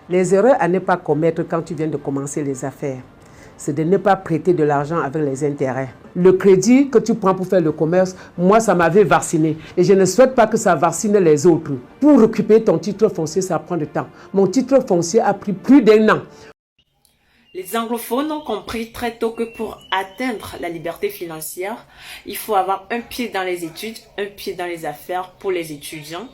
Les erreurs à ne pas commettre quand tu viens de commencer les affaires, c'est de ne pas prêter de l'argent avec les intérêts. Le crédit que tu prends pour faire le commerce, moi, ça m'avait vacciné. Et je ne souhaite pas que ça vaccine les autres. Pour récupérer ton titre foncier, ça prend du temps. Mon titre foncier a pris plus d'1 an. Les anglophones ont compris très tôt que pour atteindre la liberté financière, il faut avoir un pied dans les études, un pied dans les affaires pour les étudiants.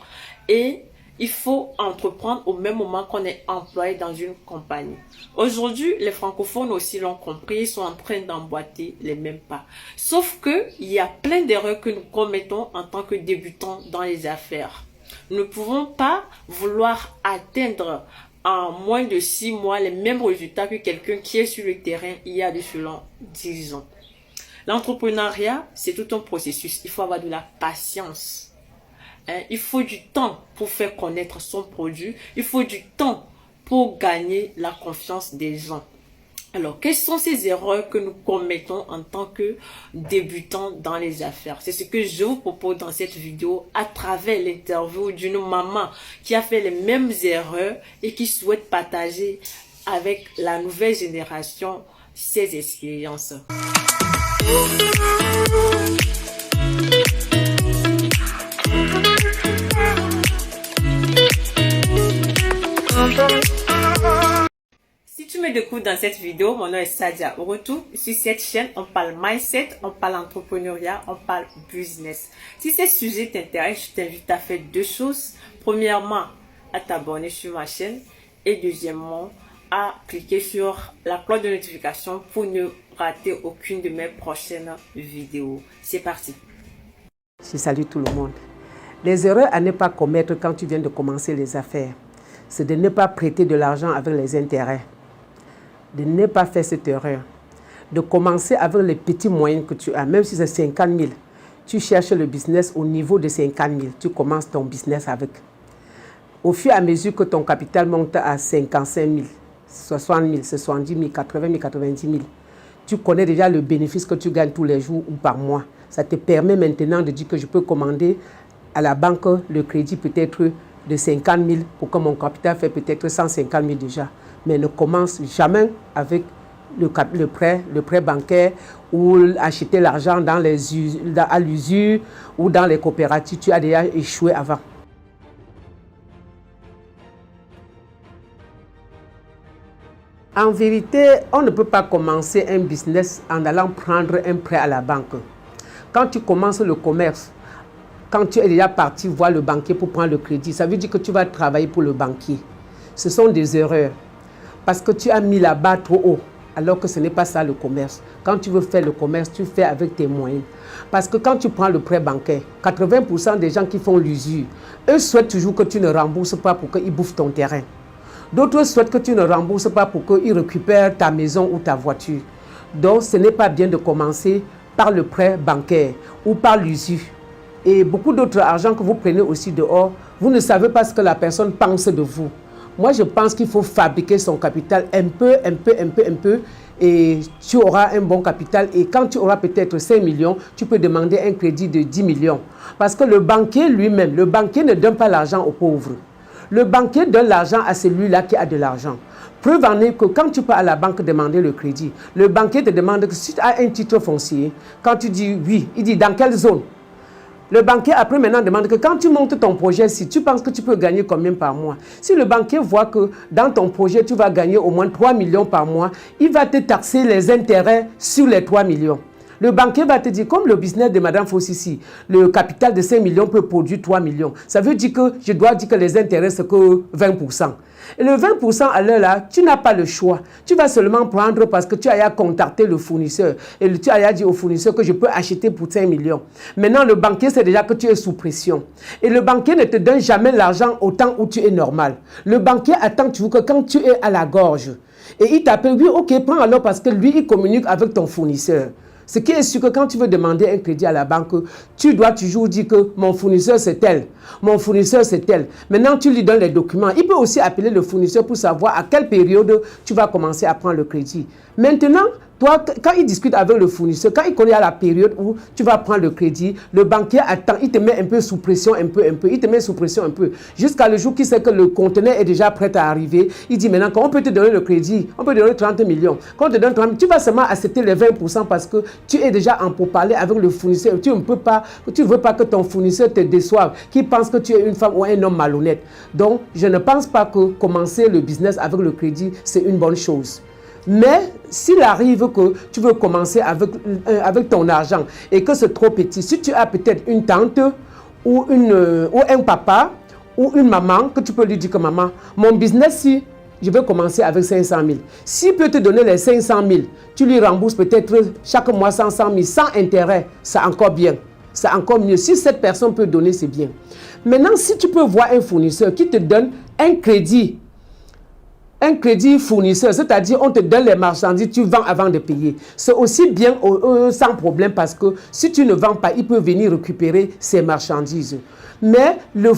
Et il faut entreprendre au même moment qu'on est employé dans une compagnie. Aujourd'hui, les francophones aussi l'ont compris, ils sont en train d'emboîter les mêmes pas. Sauf que il y a plein d'erreurs que nous commettons en tant que débutants dans les affaires. Nous ne pouvons pas vouloir atteindre en moins de 6 mois les mêmes résultats que quelqu'un qui est sur le terrain il y a de cela 10 ans. L'entrepreneuriat, c'est tout un processus. Il faut avoir de la patience. Il faut du temps pour faire connaître son produit. Il faut du temps pour gagner la confiance des gens. Alors, quelles sont ces erreurs que nous commettons en tant que débutants dans les affaires? C'est ce que je vous propose dans cette vidéo à travers l'interview d'une maman qui a fait les mêmes erreurs et qui souhaite partager avec la nouvelle génération ses expériences. Si tu me découvres dans cette vidéo, mon nom est Sadia Orotou. Sur cette chaîne, on parle mindset, on parle entrepreneuriat, on parle business. Si ces sujets t'intéressent, je t'invite à faire 2 choses. Premièrement, à t'abonner sur ma chaîne. Et deuxièmement, à cliquer sur la cloche de notification pour ne rater aucune de mes prochaines vidéos. C'est parti. Je salue tout le monde. Les erreurs à ne pas commettre quand tu viens de commencer les affaires, c'est de ne pas prêter de l'argent avec les intérêts. De ne pas faire cette erreur. De commencer avec les petits moyens que tu as, même si c'est 50 000. Tu cherches le business au niveau de 50 000. Tu commences ton business avec. Au fur et à mesure que ton capital monte à 55 000, 60 000, 70 000, 80 000, 90 000, tu connais déjà le bénéfice que tu gagnes tous les jours ou par mois. Ça te permet maintenant de dire que je peux commander à la banque le crédit peut-être de 50 000 pour que mon capital fait peut-être 150 000 déjà. Mais ne commence jamais avec le prêt bancaire ou acheter l'argent à l'usure ou dans les coopératives. Tu as déjà échoué avant. En vérité, on ne peut pas commencer un business en allant prendre un prêt à la banque. Quand tu commences le commerce, quand tu es déjà parti voir le banquier pour prendre le crédit, ça veut dire que tu vas travailler pour le banquier. Ce sont des erreurs. Parce que tu as mis la barre trop haut, alors que ce n'est pas ça le commerce. Quand tu veux faire le commerce, tu fais avec tes moyens. Parce que quand tu prends le prêt bancaire, 80% des gens qui font l'usure, eux souhaitent toujours que tu ne rembourses pas pour qu'ils bouffent ton terrain. D'autres souhaitent que tu ne rembourses pas pour qu'ils récupèrent ta maison ou ta voiture. Donc, ce n'est pas bien de commencer par le prêt bancaire ou par l'usure. Et beaucoup d'autres argent que vous prenez aussi dehors, vous ne savez pas ce que la personne pense de vous. Moi, je pense qu'il faut fabriquer son capital un peu, et tu auras un bon capital. Et quand tu auras peut-être 5 millions, tu peux demander un crédit de 10 millions. Parce que le banquier lui-même, le banquier ne donne pas l'argent aux pauvres. Le banquier donne l'argent à celui-là qui a de l'argent. Preuve en est que quand tu peux à la banque demander le crédit, le banquier te demande que si tu as un titre foncier, quand tu dis oui, il dit dans quelle zone? Le banquier après maintenant demande que quand tu montes ton projet, si tu penses que tu peux gagner combien par mois? Si le banquier voit que dans ton projet, tu vas gagner au moins 3 millions par mois, il va te taxer les intérêts sur les 3 millions. Le banquier va te dire, comme le business de Madame Fossissi, le capital de 5 millions peut produire 3 millions. Ça veut dire que je dois dire que les intérêts, c'est que 20%. Et le 20% à l'heure là, tu n'as pas le choix. Tu vas seulement prendre parce que tu as contacté le fournisseur. Et tu as dit au fournisseur que je peux acheter pour 5 millions. Maintenant, le banquier sait déjà que tu es sous pression. Et le banquier ne te donne jamais l'argent au temps où tu es normal. Le banquier attend toujours que quand tu es à la gorge. Et il t'appelle, oui, ok, prends alors parce que lui, il communique avec ton fournisseur. Ce qui est sûr que quand tu veux demander un crédit à la banque, tu dois toujours dire que mon fournisseur c'est tel, mon fournisseur c'est tel. Maintenant, tu lui donnes les documents. Il peut aussi appeler le fournisseur pour savoir à quelle période tu vas commencer à prendre le crédit. Maintenant, Toi, quand il discute avec le fournisseur, quand il connaît la période où tu vas prendre le crédit, le banquier attend, il te met un peu sous pression, il te met sous pression un peu. Jusqu'à le jour qu'il sait que le conteneur est déjà prêt à arriver, il dit maintenant, quand on peut te donner le crédit, on peut te donner 30 millions. Quand on te donne 30 millions, tu vas seulement accepter les 20% parce que tu es déjà en pourparlers avec le fournisseur. Tu ne veux pas que ton fournisseur te déçoive, qu'il pense que tu es une femme ou un homme malhonnête. Donc, je ne pense pas que commencer le business avec le crédit, c'est une bonne chose. Mais s'il arrive que tu veux commencer avec ton argent et que c'est trop petit, si tu as peut-être une tante ou un papa ou une maman, que tu peux lui dire que maman, mon business, si je veux commencer avec 500 000. S'il peut te donner les 500 000, tu lui rembourses peut-être chaque mois 500 000 sans intérêt, c'est encore bien. C'est encore mieux. Si cette personne peut donner, c'est bien. Maintenant, si tu peux voir un fournisseur qui te donne un crédit fournisseur, c'est-à-dire on te donne les marchandises, tu vends avant de payer. C'est aussi bien sans problème parce que si tu ne vends pas, il peut venir récupérer ses marchandises. Mais le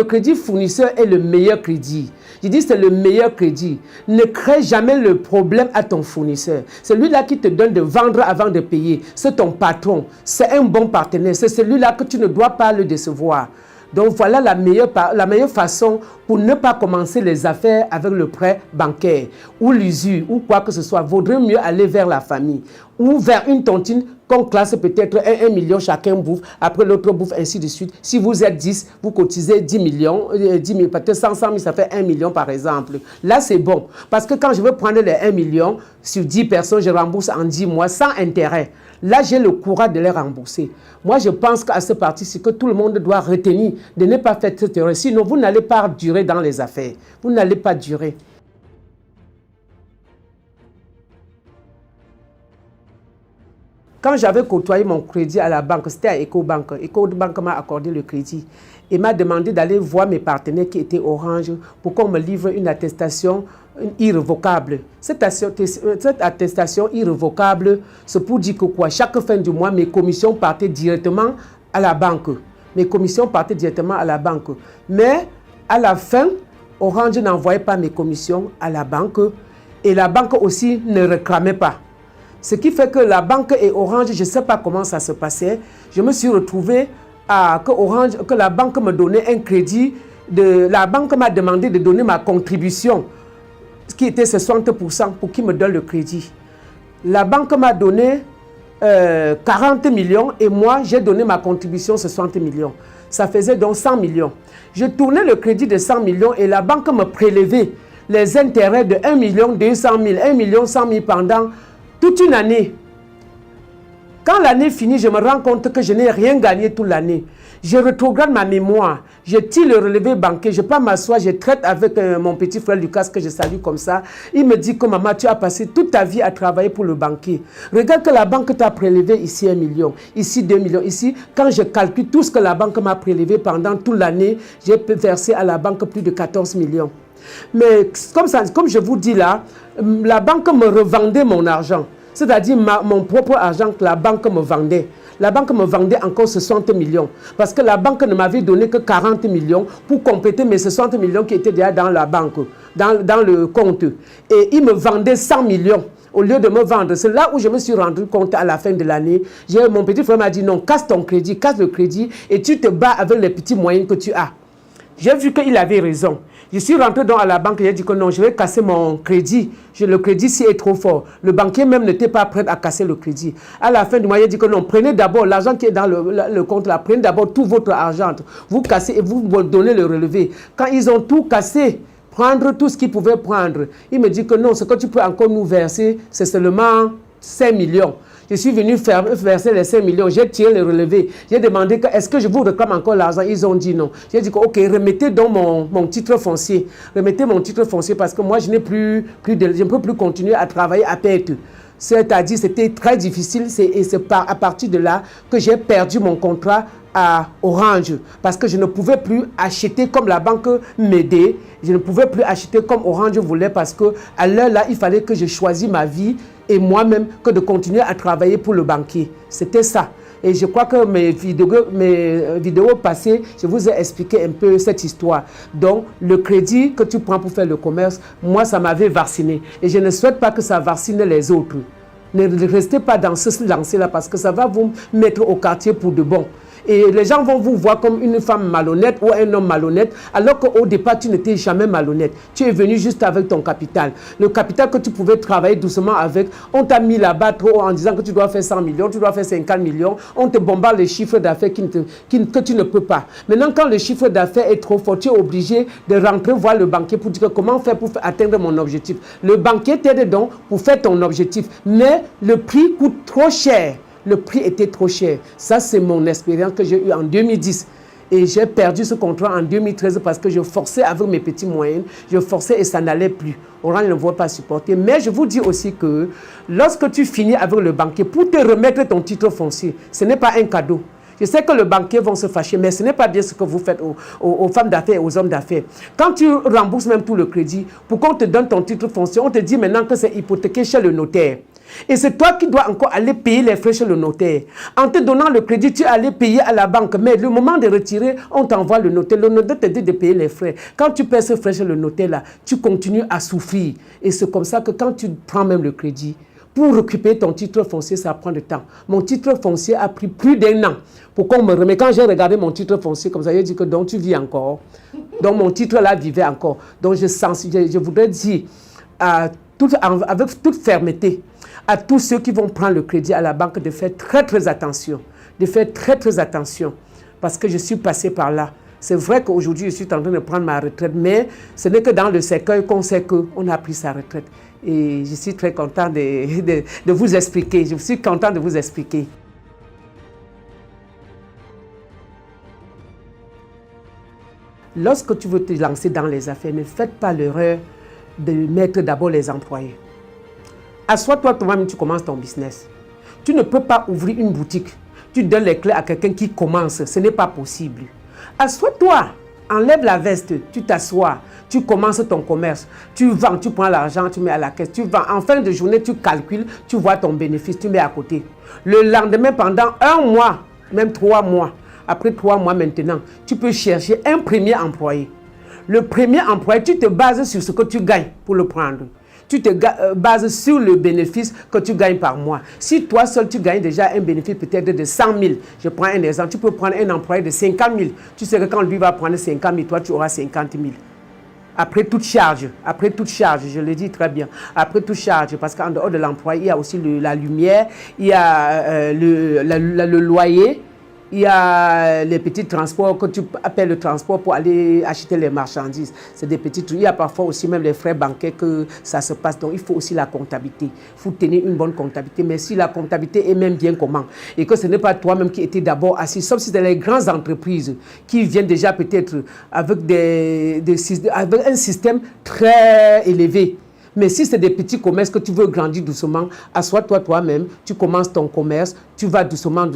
crédit fournisseur est le meilleur crédit. Je dis c'est le meilleur crédit. Ne crée jamais le problème à ton fournisseur. C'est lui-là qui te donne de vendre avant de payer. C'est ton patron. C'est un bon partenaire. C'est celui-là que tu ne dois pas le décevoir. Donc voilà la meilleure façon pour ne pas commencer les affaires avec le prêt bancaire ou l'usure ou quoi que ce soit. Vaudrait mieux aller vers la famille ou vers une tontine qu'on classe peut-être 1 million, chacun bouffe, après l'autre bouffe, ainsi de suite. Si vous êtes 10, vous cotisez 10 millions, peut-être 100 000, ça fait 1 million par exemple. Là, c'est bon. Parce que quand je veux prendre les 1 million sur 10 personnes, je rembourse en 10 mois sans intérêt. Là, j'ai le courage de les rembourser. Moi, je pense qu'à ce parti-ci, que tout le monde doit retenir de ne pas faire cette erreur. Sinon, vous n'allez pas durer dans les affaires. Vous n'allez pas durer. Quand j'avais côtoyé mon crédit à la banque, c'était à Ecobank. Ecobank m'a accordé le crédit et m'a demandé d'aller voir mes partenaires qui étaient Orange pour qu'on me livre une attestation irrévocable. Cette attestation irrévocable, c'est pour dire que quoi? Chaque fin du mois, mes commissions partaient directement à la banque. Mais à la fin, Orange n'envoyait pas mes commissions à la banque et la banque aussi ne réclamait pas. Ce qui fait que la banque et Orange, je ne sais pas comment ça se passait. Je me suis retrouvé que la banque me donnait un crédit. La banque m'a demandé de donner ma contribution, ce qui était 60% pour qu'il me donne le crédit. La banque m'a donné 40 millions et moi, j'ai donné ma contribution 60 millions. Ça faisait donc 100 millions. Je tournais le crédit de 100 millions et la banque me prélevait les intérêts de 1 200 000, 1 100 000 pendant toute une année. Quand l'année finit, je me rends compte que je n'ai rien gagné toute l'année. Je retrograde ma mémoire. Je tire le relevé bancaire. Je peux m'asseoir, je traite avec mon petit frère Lucas que je salue comme ça. Il me dit que maman, tu as passé toute ta vie à travailler pour le banquier. Regarde que la banque t'a prélevé ici 1 million, ici 2 millions, ici. Quand je calcule tout ce que la banque m'a prélevé pendant toute l'année, j'ai versé à la banque plus de 14 millions. Mais comme je vous dis là, la banque me revendait mon argent. C'est-à-dire mon propre argent que la banque me vendait. La banque me vendait encore 60 millions. Parce que la banque ne m'avait donné que 40 millions pour compléter mes 60 millions qui étaient déjà dans la banque, dans le compte. Et il me vendait 100 millions. Au lieu de me vendre, c'est là où je me suis rendu compte à la fin de l'année. Mon petit frère m'a dit non, casse ton crédit, casse le crédit et tu te bats avec les petits moyens que tu as. J'ai vu qu'il avait raison. Je suis rentré donc à la banque et j'ai dit que non, je vais casser mon crédit. Le crédit si est trop fort. Le banquier même n'était pas prêt à casser le crédit. À la fin du mois, il a dit que non, prenez d'abord l'argent qui est dans le compte là. Prenez d'abord tout votre argent. Vous cassez et vous donnez le relevé. Quand ils ont tout cassé, prendre tout ce qu'ils pouvaient prendre, il me dit que non, ce que tu peux encore nous verser, c'est seulement 5 millions. Je suis venu verser les 5 millions. J'ai tiré le relevé. J'ai demandé est-ce que je vous réclame encore l'argent. Ils ont dit non. J'ai dit ok, remettez donc mon titre foncier. Remettez mon titre foncier parce que moi, je n'ai je ne peux plus continuer à travailler à perte. C'est-à-dire, c'était très difficile. Et c'est à partir de là que j'ai perdu mon contrat à Orange. Parce que je ne pouvais plus acheter comme la banque m'aidait. Je ne pouvais plus acheter comme Orange voulait parce qu'à l'heure là, il fallait que je choisisse ma vie et moi-même que de continuer à travailler pour le banquier. C'était ça. Et je crois que mes vidéos passées, je vous ai expliqué un peu cette histoire. Donc, le crédit que tu prends pour faire le commerce, moi, ça m'avait vacciné. Et je ne souhaite pas que ça vaccine les autres. Ne restez pas dans ce lancer-là parce que ça va vous mettre au quartier pour de bon. Et les gens vont vous voir comme une femme malhonnête ou un homme malhonnête, alors qu'au départ, tu n'étais jamais malhonnête. Tu es venu juste avec ton capital. Le capital que tu pouvais travailler doucement avec, on t'a mis là-bas trop en disant que tu dois faire 100 millions, tu dois faire 50 millions. On te bombarde les chiffres d'affaires que tu ne peux pas. Maintenant, quand le chiffre d'affaires est trop fort, tu es obligé de rentrer voir le banquier pour dire comment faire pour atteindre mon objectif. Le banquier t'aide donc pour faire ton objectif, mais le prix coûte trop cher. Le prix était trop cher. Ça, c'est mon expérience que j'ai eue en 2010. Et j'ai perdu ce contrat en 2013 parce que je forçais avec mes petits moyens. Je forçais et ça n'allait plus. Orange ne voit pas supporter. Mais je vous dis aussi que lorsque tu finis avec le banquier, pour te remettre ton titre foncier, ce n'est pas un cadeau. Je sais que le banquier vont se fâcher, mais ce n'est pas bien ce que vous faites aux femmes d'affaires et aux hommes d'affaires. Quand tu rembourses même tout le crédit, pour qu'on te donne ton titre foncier, on te dit maintenant que c'est hypothéqué chez le notaire. Et c'est toi qui dois encore aller payer les frais chez le notaire. En te donnant le crédit, tu allais payer à la banque. Mais le moment de retirer, on t'envoie le notaire. Le notaire te dit de payer les frais. Quand tu paies ce frais chez le notaire, là, tu continues à souffrir. Et c'est comme ça que quand tu prends même le crédit, pour récupérer ton titre foncier, ça prend du temps. Mon titre foncier a pris plus d'1 an pour qu'on me remette. Quand j'ai regardé mon titre foncier comme ça, j'ai dit que donc tu vis encore. Donc mon titre là vivait encore. Donc je voudrais dire avec toute fermeté à tous ceux qui vont prendre le crédit à la banque de faire très attention. De faire très attention. Parce que je suis passé par là. C'est vrai qu'aujourd'hui, je suis en train de prendre ma retraite, mais ce n'est que dans le cercueil qu'on sait qu'on a pris sa retraite. Et je suis très content de vous expliquer. Je suis content de vous expliquer. Lorsque tu veux te lancer dans les affaires, ne faites pas l'erreur de mettre d'abord les employés. Assois-toi toi-même, tu commences ton business. Tu ne peux pas ouvrir une boutique. Tu donnes les clés à quelqu'un qui commence. Ce n'est pas possible. Assois-toi, enlève la veste, tu t'assois, tu commences ton commerce. Tu vends, tu prends l'argent, tu mets à la caisse. Tu vends. En fin de journée, tu calcules, tu vois ton bénéfice, tu mets à côté. Le lendemain, pendant 1 mois, même 3 mois, après 3 mois maintenant, tu peux chercher un premier employé. Le premier employé, tu te bases sur ce que tu gagnes pour le prendre. Tu te bases sur le bénéfice que tu gagnes par mois. Si toi seul, tu gagnes déjà un bénéfice peut-être de 100 000, je prends un exemple, tu peux prendre un employé de 50 000. Tu sais que quand lui va prendre 50 000, toi, tu auras 50 000. Après toute charge, je le dis très bien, après toute charge, parce qu'en dehors de l'employé, il y a aussi la lumière, il y a le loyer, il y a les petits transports que tu appelles le transport pour aller acheter les marchandises. C'est des petits trucs. Il y a parfois aussi même les frais bancaires que ça se passe. Donc, il faut aussi la comptabilité. Il faut tenir une bonne comptabilité. Mais si la comptabilité est même bien comment et que ce n'est pas toi-même qui étais d'abord assis, sauf si c'est les grandes entreprises qui viennent déjà peut-être avec avec un système très élevé. Mais si c'est des petits commerces que tu veux grandir doucement, assois-toi toi-même, tu commences ton commerce, tu vas doucement.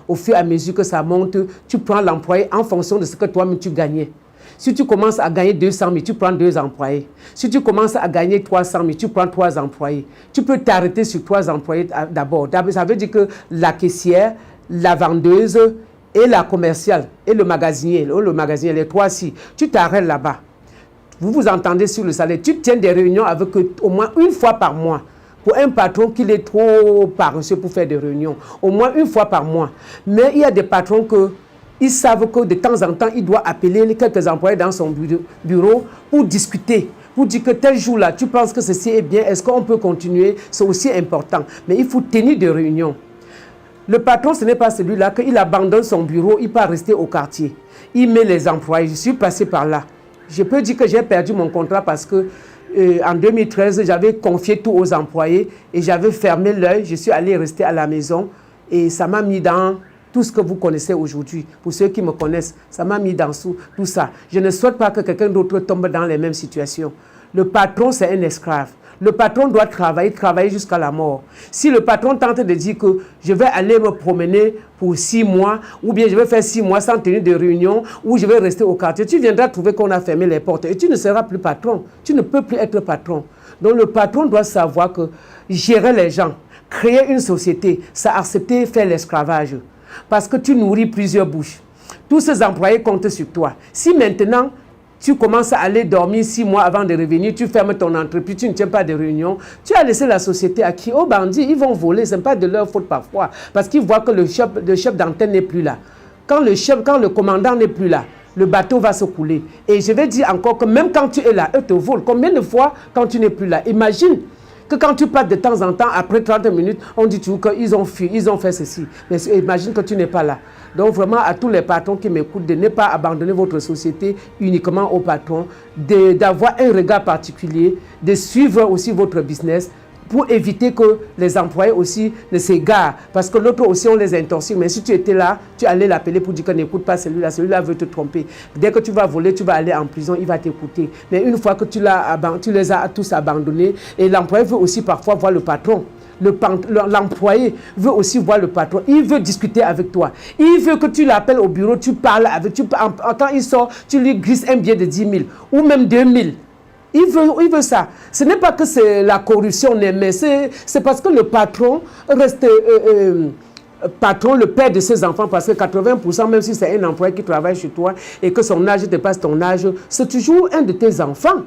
Au fur et à mesure que ça monte, tu prends l'employé en fonction de ce que toi-même tu gagnais. Si tu commences à gagner 200 000, tu prends 2 employés. Si tu commences à gagner 300 000, tu prends 3 employés. Tu peux t'arrêter sur 3 employés d'abord. Ça veut dire que la caissière, la vendeuse et la commerciale et le magasinier, les 3-6, tu t'arrêtes là-bas. Vous vous entendez sur le salaire. Tu tiens des réunions avec eux au moins 1 fois par mois. Pour un patron qui est trop paresseux pour faire des réunions. Au moins 1 fois par mois. Mais il y a des patrons ils savent que de temps en temps, il doit appeler quelques employés dans son bureau pour discuter. Pour dire que tel jour-là, tu penses que ceci est bien, est-ce qu'on peut continuer? C'est aussi important. Mais il faut tenir des réunions. Le patron, ce n'est pas celui-là qu'il abandonne son bureau, il peut rester au quartier. Il met les employés. Je suis passé par là. Je peux dire que j'ai perdu mon contrat parce que en 2013, j'avais confié tout aux employés et j'avais fermé l'œil. Je suis allé rester à la maison et ça m'a mis dans tout ce que vous connaissez aujourd'hui. Pour ceux qui me connaissent, ça m'a mis dans tout ça. Je ne souhaite pas que quelqu'un d'autre tombe dans les mêmes situations. Le patron, c'est un esclave. Le patron doit travailler jusqu'à la mort. Si le patron tente de dire que je vais aller me promener pour 6 mois, ou bien je vais faire 6 mois sans tenir de réunion, ou je vais rester au quartier, tu viendras trouver qu'on a fermé les portes et tu ne seras plus patron. Tu ne peux plus être patron. Donc le patron doit savoir que gérer les gens, créer une société, c'est accepter faire l'esclavage. Parce que tu nourris plusieurs bouches. Tous ces employés comptent sur toi. Si maintenant, tu commences à aller dormir 6 mois avant de revenir, tu fermes ton entreprise, tu ne tiens pas de réunion, tu as laissé la société à qui? Aux bandits, ils vont voler, ce n'est pas de leur faute parfois, parce qu'ils voient que le chef d'antenne n'est plus là. Quand le commandant n'est plus là, le bateau va se couler. Et je vais dire encore que même quand tu es là, eux te volent. Combien de fois quand tu n'es plus là? Imagine que quand tu pars de temps en temps, après 30 minutes, on dit toujours qu'ils ont fui, ils ont fait ceci. Mais imagine que tu n'es pas là. Donc vraiment, à tous les patrons qui m'écoutent, de ne pas abandonner votre société uniquement aux patrons, d'avoir un regard particulier, de suivre aussi votre business, pour éviter que les employés aussi ne s'égarent. Parce que l'autre aussi, on les intoxique. Mais si tu étais là, tu allais l'appeler pour dire que n'écoute pas celui-là, celui-là veut te tromper. Dès que tu vas voler, tu vas aller en prison, il va t'écouter. Mais une fois que tu les as tous abandonnés, et l'employé veut aussi parfois voir le patron. L'employé veut aussi voir le patron. Il veut discuter avec toi. Il veut que tu l'appelles au bureau, tu parles avec lui. Quand il sort, tu lui glisses un billet de 10 000 ou même 2 000. Il veut ça. Ce n'est pas que c'est la corruption, mais c'est parce que le patron reste patron, le père de ses enfants, parce que 80%, même si c'est un employé qui travaille chez toi et que son âge dépasse ton âge, c'est toujours un de tes enfants.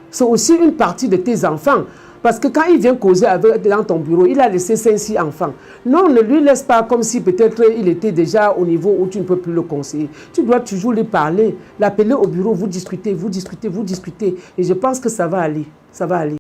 C'est aussi une partie de tes enfants. Parce que quand il vient causer dans ton bureau, il a laissé 5-6 enfants. Non, ne lui laisse pas comme si peut-être il était déjà au niveau où tu ne peux plus le conseiller. Tu dois toujours lui parler, l'appeler au bureau, vous discutez. Et je pense que ça va aller. Ça va aller.